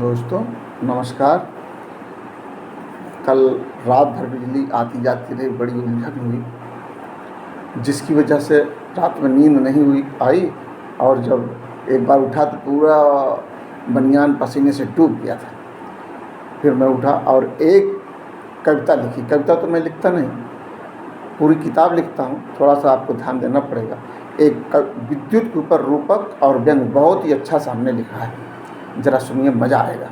दोस्तों नमस्कार। कल रात भर बिजली आती जाती रही, बड़ी उलझन हुई, जिसकी वजह से रात में नींद नहीं आई। और जब एक बार उठा तो पूरा बनियान पसीने से डूब गया था। फिर मैं उठा और एक कविता लिखी। कविता तो मैं लिखता नहीं, पूरी किताब लिखता हूँ, थोड़ा सा आपको ध्यान देना पड़ेगा। एक विद्युत के ऊपर रूपक और व्यंग बहुत ही अच्छा सा हमने लिखा है, जरा सुनिए, मजा आएगा।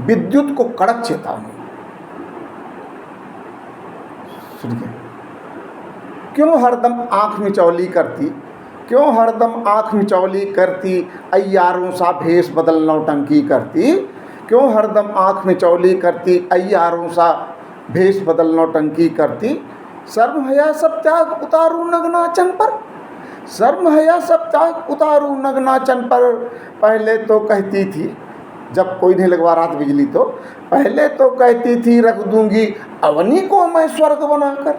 विद्युत को कड़क चेतावनी। सुनिए। क्यों हरदम आंख मिचौली करती, क्यों हरदम आंख मिचौली करती, अय्यारों सा भेष बदल नौटंकी करती। क्यों हरदम आंख मिचौली करती, अय्यारों सा भेष बदल नौटंकी करती। शर्म हया सब त्याग उतारू नग्नाचन पर, शर्म हया सब त्याग उतारू नग्नाचन पर। पहले तो कहती थी, जब कोई नहीं लगवा रहा था बिजली, तो पहले तो कहती थी रख दूंगी अवनी को मैं स्वर्ग बनाकर।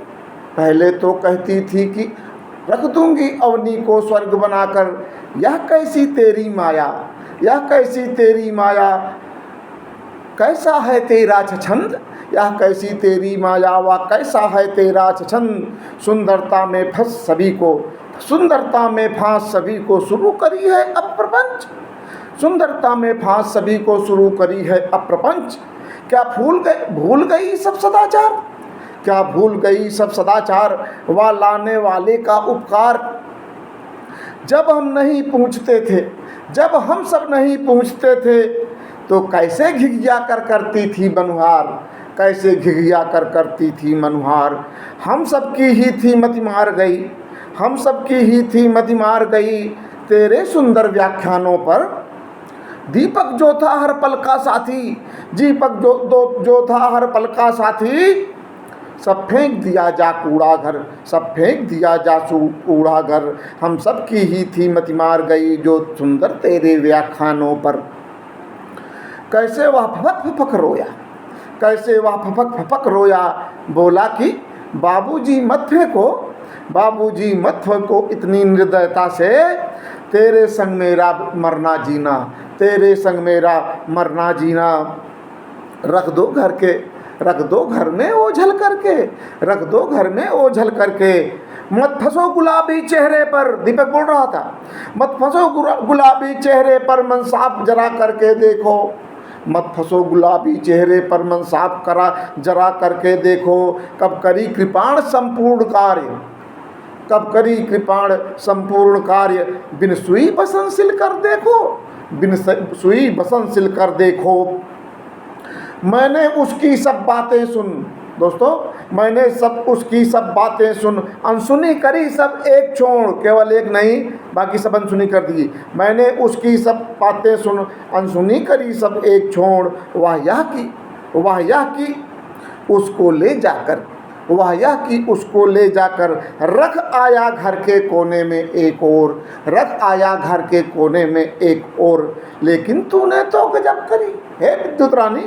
पहले तो कहती थी कि रख दूंगी अवनी को स्वर्ग बनाकर। यह कैसी तेरी माया, यह कैसी तेरी माया, कैसा है तेरा छछंद, यह कैसी तेरी माया व कैसा है तेरा छछंद। सुंदरता में फंस सभी को, सुंदरता में फांस सभी को शुरू करी है अब प्रपंच। सुंदरता में फांस सभी को शुरू करी है अब प्रपंच। क्या भूल गई सब सदाचार, क्या भूल गई सब सदाचार व लाने वाले का उपकार। जब हम नहीं पूछते थे, जब हम सब नहीं पूछते थे, तो कैसे घिघिया कर करती थी मनुहार, कैसे घिघिया कर करती थी मनुहार। हम सबकी ही थी मति मार गई, हम सबकी ही थी मति मार गई तेरे सुंदर व्याख्यानों पर। दीपक जो था हर पल का साथी, दीपक जो था हर पल का साथी, सब फेंक दिया जा कूड़ा घर, सब फेंक दिया जा कूड़ा घर। हम सब की ही थी मति मार गई जो सुंदर तेरे व्याख्यानों पर। कैसे वह फपक फपक रोया, कैसे वह फपक फपक रोया, बोला कि बाबूजी मत फेंको, बाबूजी मत फेंको इतनी निर्दयता से। तेरे संग मेरा मरना जीना, तेरे संग मेरा मरना जीना। रख दो घर के, रख दो घर में ओझल करके, रख दो घर में ओझल करके। मत फंसो गुलाबी चेहरे पर, दीपक बोल रहा था, मत फंसो गुलाबी चेहरे पर, मन साफ जरा करके देखो। मत फंसो गुलाबी चेहरे पर, मन साफ करा जरा करके देखो। कब करी कृपाण संपूर्ण कार्य, कब करी कृपाण संपूर्ण कार्य। बिन सुई बसन सिल कर देखो, बिन सुई बसन सिल कर देखो। मैंने उसकी सब बातें सुन, दोस्तों मैंने सब उसकी सब बातें सुन, अनसुनी करी सब एक छोड़, केवल एक नहीं बाकी सब अनसुनी कर दी। मैंने उसकी सब बातें सुन, अनसुनी करी सब एक छोड़। वह यह कि उसको ले जाकर, वह यह कि उसको ले जाकर रख आया घर के कोने में एक और, रख आया घर के कोने में एक और। लेकिन तूने तो गजब करी, हे विद्युत रानी,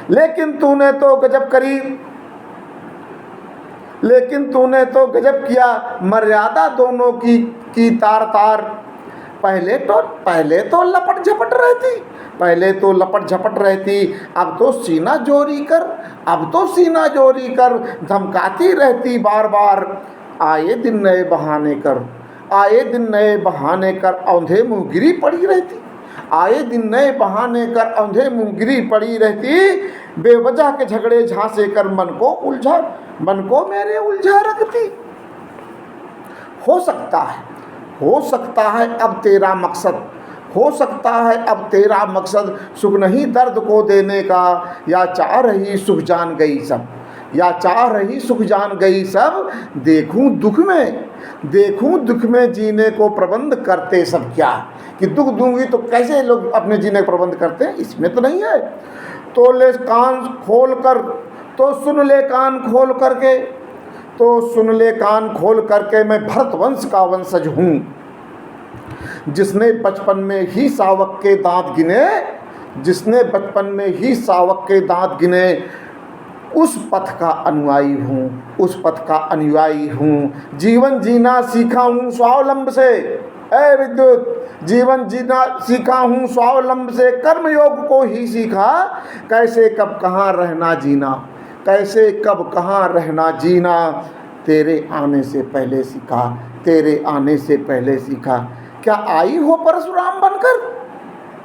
लेकिन तूने तो गजब करी, लेकिन तूने तो गजब किया, मर्यादा दोनों की तार तार। पहले तो लपट झपट रहती, पहले तो लपट झपट रहती, अब तो सीना जोरी कर, अब तो सीना जोरी कर धमकाती रहती बार बार। आए दिन नए बहाने कर, आए दिन नए बहाने कर औंधे मुँह गिरी पड़ी रहती, आए दिन नए बहाने कर औंधे मुँह गिरी पड़ी रहती। बेवजह के झगड़े झांसे कर मन को मेरे उलझा रखती। हो सकता है अब तेरा मकसद, हो सकता है अब तेरा मकसद सुख नहीं दर्द को देने का। या चाह रही सुख जान गई सब, या चाह रही सुख जान गई सब। देखूं दुख में जीने को प्रबंध करते सब क्या, कि दुख दूंगी तो कैसे लोग अपने जीने का प्रबंध करते हैं, इसमें तो नहीं है। तो ले कान खोल कर, तो सुन ले कान खोल करके, तो सुन ले कान खोल करके मैं भरत वंश का वंशज हूँ। जिसने बचपन में ही सावक के दांत गिने, जिसने बचपन में ही सावक के दांत गिने, उस पथ का अनुयायी हूँ, उस पथ का अनुयायी हूँ। जीवन जीना सीखा हूँ स्वावलंब से, ऐ विद्युत, जीवन जीना सीखा हूँ स्वावलंब से, कर्मयोग को ही सीखा, कैसे कब कहाँ रहना जीना, कैसे कब कहाँ रहना जीना, तेरे आने से पहले सीखा, तेरे आने से पहले सीखा। क्या आई हो परशुराम बनकर,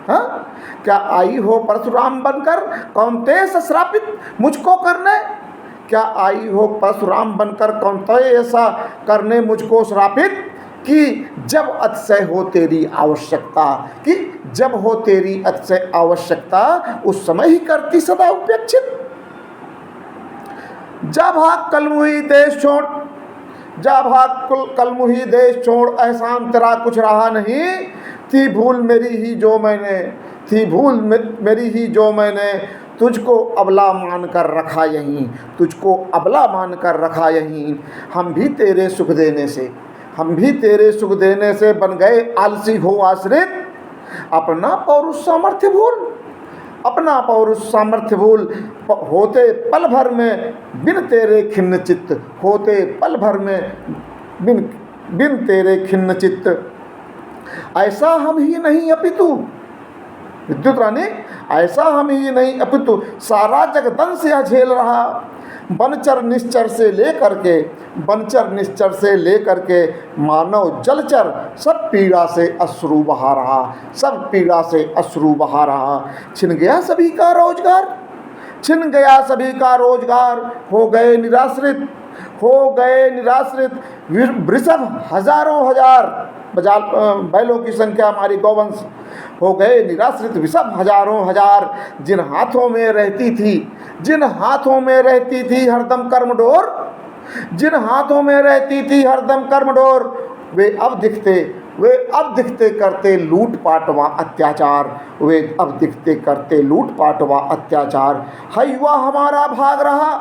हाँ, क्या आई हो परशुराम बनकर कौन्तेय श्रापित मुझको करने, क्या आई हो परशुराम बनकर कौन्तेय ऐसा करने मुझको श्रापित, कि जब अतिशय हो तेरी आवश्यकता, कि जब हो तेरी अतिशय आवश्यकता, उस समय ही करती सदा उपेक्षित। जा भाग कलमुही देश छोड़, जा भाग कलमुही देश छोड़, एहसान तेरा कुछ रहा नहीं, थी भूल मेरी ही जो मैंने, थी भूल मेरी ही जो मैंने, तुझको अबला मान कर रखा यहीं, तुझको अबला मान कर रखा यहीं। हम भी तेरे सुख देने से, हम भी तेरे सुख देने से बन गए आलसी हो आश्रित, अपना पौरुष सामर्थ्य भूल, अपना पौरुष सामर्थ्य भूल, होते पल भर में बिन तेरे खिन्न चित्त, होते पल भर में बिन तेरे खिन्न चित्त। ऐसा हम ही नहीं अपितु, विद्युत रानी, ऐसा हम ही नहीं अपितु सारा जगदंश यह झेल रहा, बनचर निश्चर से लेकर के, बनचर निश्चर से लेकर के मानव जलचर, सब पीड़ा से अश्रु बहा रहा, सब पीड़ा से अश्रु बहा रहा। छिन गया सभी का रोजगार, छिन गया सभी का रोजगार, हो गए निराश्रित, हो गए निराश्रित, वृषभ हजारों हजार, बैलों की संख्या हमारी गौवंश, हो गए निराश्रित वृषभ हजारों हजार, जिन हाथों में रहती थी, जिन हाथों में रहती थी हरदम कर्मडोर, जिन हाथों में रहती थी हरदम कर्मडोर, वे अब दिखते करते लूटपाट व अत्याचार, वे अब दिखते करते लूटपाट व अत्याचार। है युवा हमारा भाग रहा,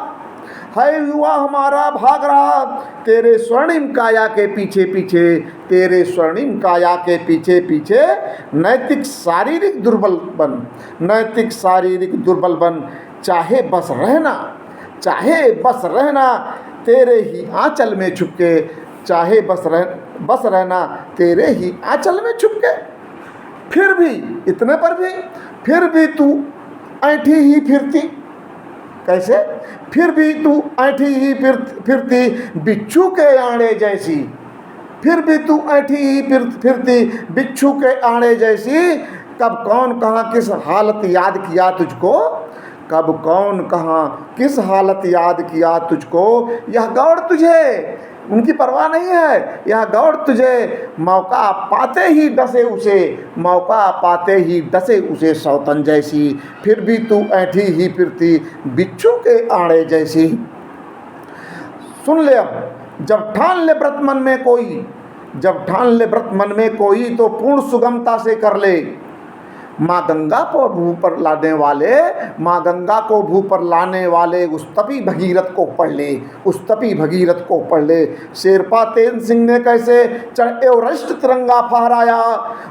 है युवा हमारा भाग रहा, तेरे स्वर्णिम काया के पीछे पीछे, तेरे स्वर्णिम काया के पीछे पीछे, नैतिक शारीरिक दुर्बल बन, नैतिक शारीरिक दुर्बल बन, चाहे बस रहना, चाहे बस रहना तेरे ही आंचल में छुपके, चाहे बस रहना तेरे ही आंचल में छुपके। फिर भी, इतने पर भी, फिर भी तू ऐंठी ही फिरती, कैसे? फिर भी तू ऐंठी ही फिरती बिच्छू के आड़े जैसी, फिर भी तू ऐंठी ही फिरती बिच्छू के आड़े जैसी। कब कौन कहाँ किस हालत याद किया तुझको, कब कौन कहाँ किस हालत याद किया तुझको, यह गौड़ तुझे, उनकी परवाह नहीं है, यह गौड़ तुझे मौका पाते ही डसे उसे, मौका पाते ही डसे उसे सौतन जैसी। फिर भी तू ऐंठी ही फिरती बिच्छू के आड़े जैसी। सुन ले अब, जब ठान ले व्रत मन में कोई, जब ठान ले व्रत मन में कोई, तो पूर्ण सुगमता से कर ले। माँ गंगा को भू पर लाने वाले, माँ गंगा को भू पर लाने वाले उस तपी भगीरथ को पढ़ ले, उस तपी भगीरथ को पढ़ ले। शेरपा तेन सिंह ने कैसे चढ़ एवरेस्ट तिरंगा फहराया,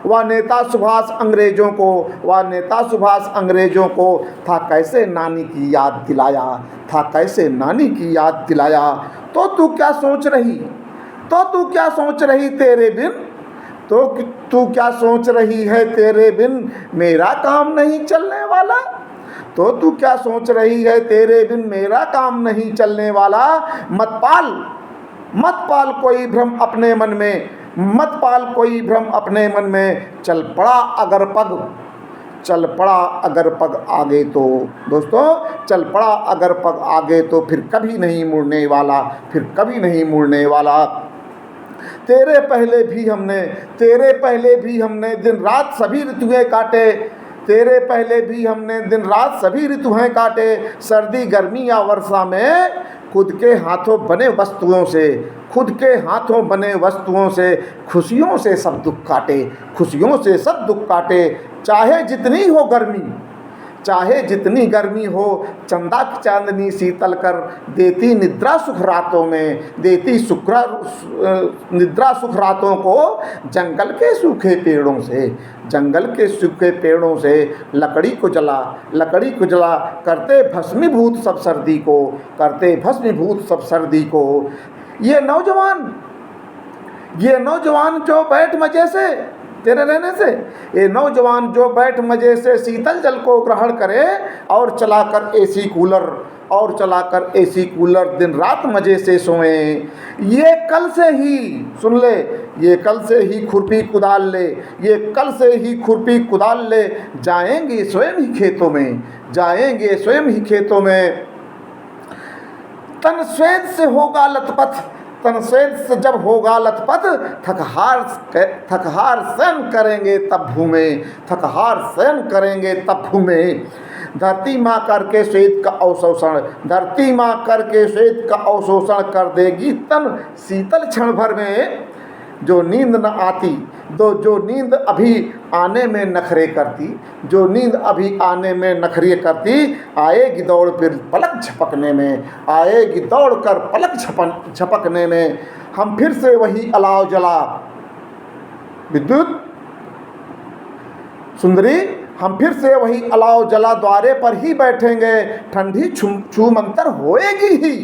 वह नेता सुभाष अंग्रेजों को, वह नेता सुभाष अंग्रेजों को था कैसे नानी की याद दिलाया, था कैसे नानी की याद दिलाया। तो तू क्या सोच रही, तो तू क्या सोच रही तेरे बिन, तो तू क्या सोच रही है तेरे बिन मेरा काम नहीं चलने वाला, तो तू क्या सोच रही है तेरे बिन मेरा काम नहीं चलने वाला। मत पाल कोई भ्रम अपने मन में, मत पाल कोई भ्रम अपने मन में, चल पड़ा अगर पग, चल पड़ा अगर पग आगे तो, दोस्तों चल पड़ा अगर पग आगे तो फिर कभी नहीं मुड़ने वाला, फिर कभी नहीं मुड़ने वाला। तेरे पहले भी हमने दिन रात सभी ऋतुएं काटे, तेरे पहले भी हमने दिन रात सभी ऋतुएं काटे। सर्दी गर्मी या वर्षा में खुद के हाथों बने वस्तुओं से, खुद के हाथों बने वस्तुओं से खुशियों से सब दुख काटे, खुशियों से सब दुख काटे। चाहे जितनी हो गर्मी, चाहे जितनी गर्मी हो, चंदा की चांदनी शीतल कर देती निद्रा सुख रातों में, देती निद्रा सुख रातों को। जंगल के सूखे पेड़ों से, जंगल के सूखे पेड़ों से लकड़ी को जला करते भस्मीभूत सब सर्दी को, करते भस्मीभूत सब सर्दी को। ये नौजवान जो बैठ मजे से तेरे रहने से, ये नौजवान जो बैठ मजे से शीतल जल को ग्रहण करे और चलाकर एसी कूलर दिन रात मजे से सोए। ये कल से ही सुन ले, ये कल से ही खुरपी कुदाल ले, ये कल से ही खुरपी कुदाल ले, जाएंगे स्वयं ही खेतों में, जाएंगे स्वयं ही खेतों में। तन श्वेत से होगा लथपथ, तन श्वेत से जब होगा लथपथ, थकहार सहन करेंगे तब भूमे, थकहार सहन करेंगे तब भूमे। धरती माँ करके श्वेत का अवशोषण, धरती माँ करके श्वेत का अवशोषण कर देगी तन शीतल क्षण भर में। जो नींद न आती, जो नींद अभी आने में नखरे करती, जो नींद अभी आने में नखरे करती, आएगी दौड़ फिर पलक झपकने में, आएगी दौड़ कर पलक झपकने में। हम फिर से वही अलाव जला विद्युत सुंदरी, हम फिर से वही अलाव जला द्वारे पर ही बैठेंगे। ठंडी छूमंतर होएगी ही,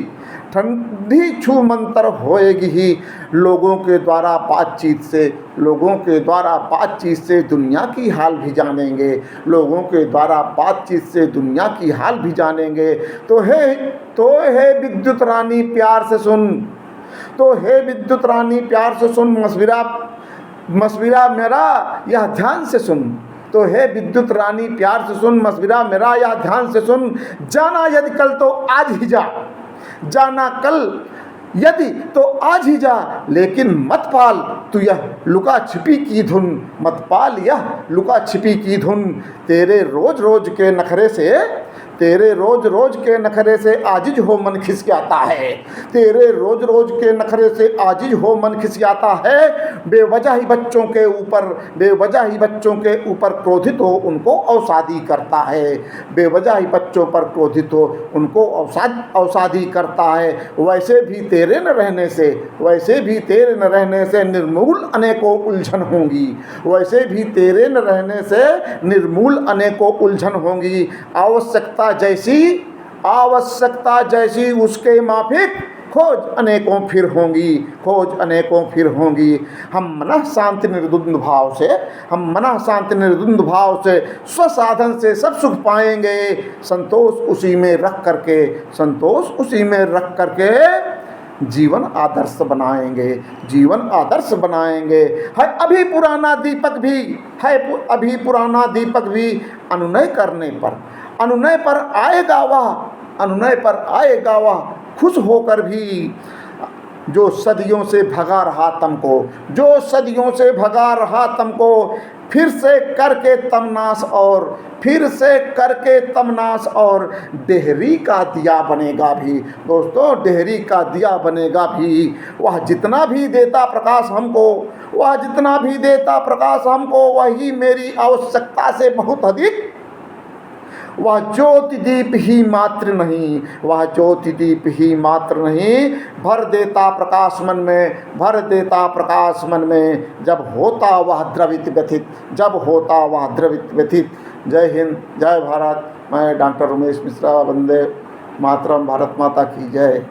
ठंडी छूमंतर होएगी ही। लोगों के द्वारा बातचीत से, लोगों के द्वारा बातचीत से दुनिया की हाल भी जानेंगे, लोगों के द्वारा बातचीत से दुनिया की हाल भी जानेंगे। तो हे विद्युत रानी प्यार से सुन, तो हे विद्युत रानी प्यार से सुन, मशविरा मेरा यह ध्यान से सुन। तो हे विद्युत रानी प्यार से सुन, मशविरा मेरा यह ध्यान से सुन। जाना यदि कल तो आज ही जा, जाना कल यदि तो आज ही जा, लेकिन मत पाल तू यह लुका छिपी की धुन, मत पाल यह लुका छिपी की धुन। तेरे रोज रोज के नखरे से, तेरे रोज रोज के नखरे से आजिज हो मन खिसियाता है, तेरे रोज रोज के नखरे से आजिज हो मन खिसियाता है। बेवजह ही बच्चों के ऊपर, बेवजह ही बच्चों के ऊपर क्रोधित हो उनको अवसादी करता है, बेवजह ही बच्चों पर क्रोधित हो उनको अवसादी करता है। वैसे भी तेरे न रहने से, वैसे भी तेरे न रहने से निर्मूल अनेकों उलझन होंगी, वैसे भी तेरे न रहने से निर्मूल अनेकों उलझन होंगी। आवश्यकता जैसी उसके माफिक खोज अनेकों फिर होंगी, खोज अनेकों फिर होंगी। हम मनः शांति निर्द्वंद भाव से, हम मनः शांति निर्द्वंद भाव से स्वसाधन से सब सुख पाएंगे। संतोष उसी में रख करके, संतोष उसी में रख करके जीवन आदर्श बनाएंगे, जीवन आदर्श बनाएंगे। है अभी पुराना दीपक भी, है अभी पुराना दीपक भी अनुनय करने पर, अनुनय पर आएगा वह, अनुनय पर आएगा वह खुश होकर भी। जो सदियों से भगा रहा तुमको, जो सदियों से भगा रहा तुमको, फिर से करके तमनाश और, फिर से करके तमनाश और डेहरी का दिया बनेगा भी। दोस्तों डेहरी का दिया बनेगा भी। वह जितना भी देता प्रकाश हमको, वह जितना भी देता प्रकाश हमको, वही मेरी आवश्यकता से बहुत अधिक। वह ज्योति दीप ही मात्र नहीं, वह ज्योति दीप ही मात्र नहीं, भर देता प्रकाश मन में, भर देता प्रकाश मन में। जब होता वह द्रवित व्यथित, जब होता वह द्रवित व्यथित। जय हिंद, जय भारत। मैं डॉक्टर उमेश मिश्रा, वंदे मातरम, भारत माता की जय।